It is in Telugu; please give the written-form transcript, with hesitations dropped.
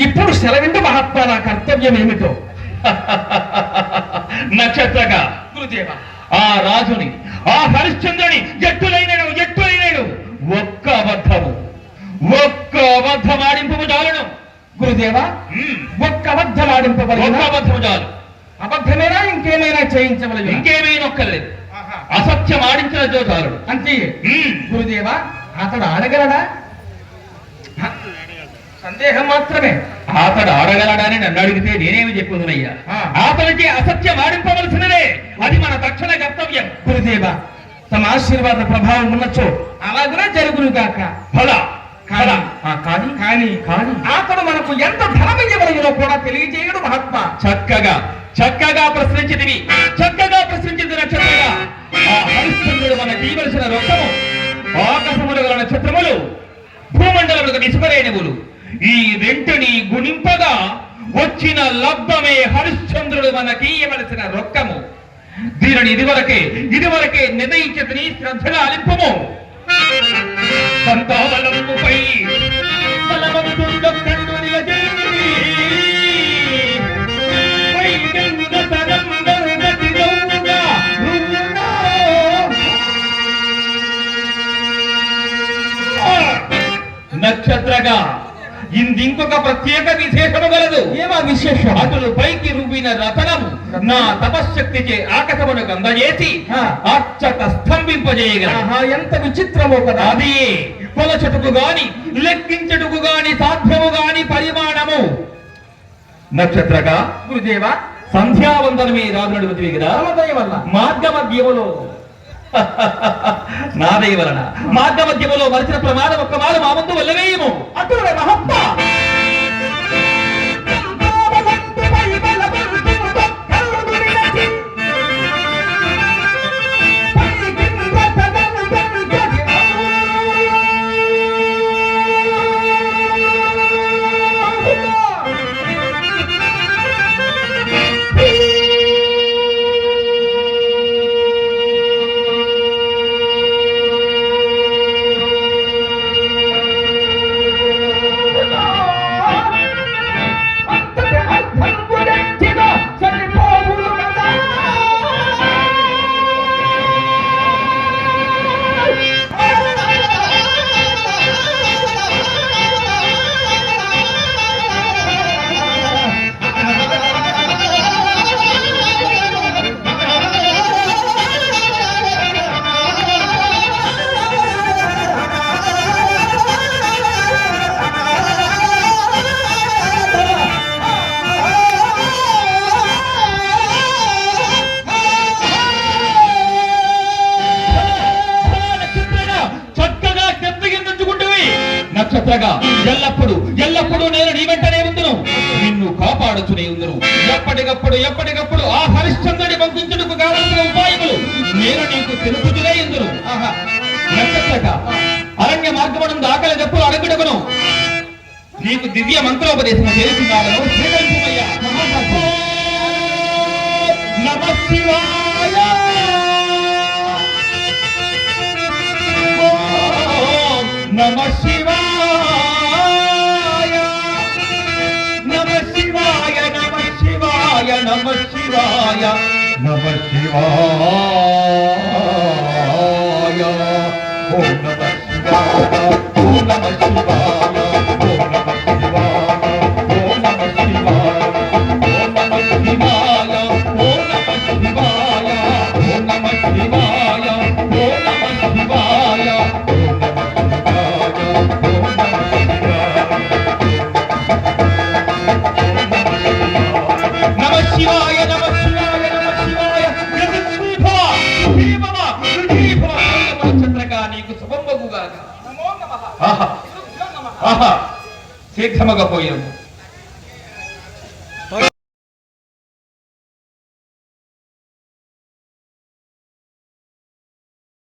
ఇప్పుడు సెలవిండు మహాత్మా నా కర్తవ్యం ఏమిటో. నక్షత్రగా గురుదేవ, ఆ రాజుని ఆ హరిశ్చంద్రుని ఎట్టులైనను ఒక్క అబద్ధమాడింపు చాలును. గురుదేవ, ఒక్క అబద్ధమాడింపబడి చాలు. అబద్ధమేనా ఇంకేమైనా చేయించవలేదు? ఇంకేమైనా ఒక్కలేదు. అసత్యం ఆడించినదో చాలు. అంతే. గురుదేవ, అతడు ఆడగలడా? సందేహం మాత్రమే. అతడు ఆడగలడాని నన్ను అడిగితే నేనేమి చెప్పుదునయ్యా? అతనికి అసత్యం ఆడింపవలసినదే. అది మన తక్షణ కర్తవ్యం. గురుదేవ, తమ ఆశీర్వాద ప్రభావం ఉన్నచో అలాగునే జరుగును కాక. కానీ అతడు మనకు ఎంత ధనమియ్యవలయో కూడా తెలియజేయడు మహాత్మా. చక్కగా ప్రశ్నించింది నక్షత్రంగా. ఆ హరిశ్చంద్రుడు మనకి ఇవ్వలసిన రొక్కము ఆకాశములు గల నక్షత్రములు, భూమండలములకు నిస్పరేణువులు, ఈ రెంటిని గుణింపగా వచ్చిన లబ్ధమే హరిశ్చంద్రుడు మనకి ఇవ్వవలసిన రొక్కము. దీనిని ఇదివరకే నిర్ణయించదని శ్రద్ధగా అలింపము. సంతాబలముపై బలవంతుడొక్కడు నిలజేయుడి, నక్షత్రగా ఇంకొక ప్రత్యేక విశేషము గలదు. ఏమా విశేషం? అతడు పైకి రువ్విన రతనము నా తపశ్శక్తిచే ఆకాశమునకు అందజేసి అచ్చట స్తంభింపజేయగలదు. ఎంత విచిత్రమో కదా. అది కొలచటుకు గాని లెక్కించటుకు గాని సాధ్యము గాని పరిమాణము. నక్షత్రగా గురుదేవ, సంధ్యావందనమే రాజునడు వదిలి కదా. మార్గ మధ్యములో నాదయ వలన మార్గ మధ్యములో మరిచిన ప్రమాదం ఒక్క మారు మా ముందు వల్లవేయము. అటువే మహత్మ నక్షత్రగా ఎల్లప్పుడూ నేను నీ వెంటనే ఉందును, నిన్ను కాపాడుతూనే ఉందును. ఎప్పటికప్పుడు ఆ హరిశ్చంద్రుని పంపించుటకు కావలసిన ఉపాయములు నేను నీకు తెలుపుతూనే ఉందును. నక్షత్రగా అరణ్య మార్గమునందు ఆకలి దప్పులు అడగడుగును నీకు దివ్య మంత్రోపదేశం చేస్తున్నాను. శ్రీకరించుమయ్యా. నమః శివాయ, నమః శివాయ, నమః శివాయ, నమః శివాయ, నమః శివాయ, నమః శివాయ, ఓం నమః శివాయ, ఓం నమః శివాయ, ఓం నమః శివాయ, ఓం నమః శివాయ, ఓం నమః శివాయ, ఓం నమః శివాయ, ఓం నమః శివాయ, ఓం నమః శివాయ. శీఘ్రమగా పోయాము.